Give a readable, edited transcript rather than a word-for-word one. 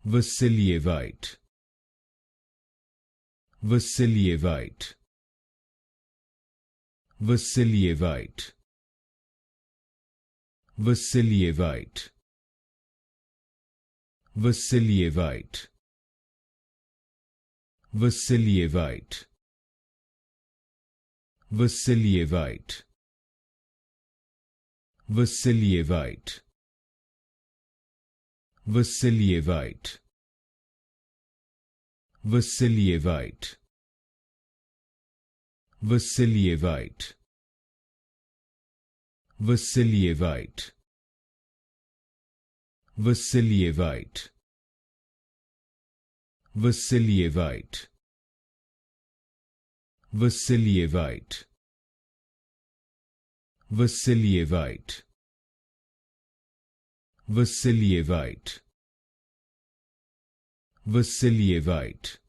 Vasilyevite, Vasilyevite, Vasilyevite, Vasilyevite, Vasilyevite, Vasilyevite, Vasilyevite, Vasilyevite, Vasilyevite, Vasilyevite, Vasilyevite, Vasilyevite, Vasilyevite, Vasilyevite, Vasilyevite, Vasilyevite, Vasilyevite, Vasilyevite,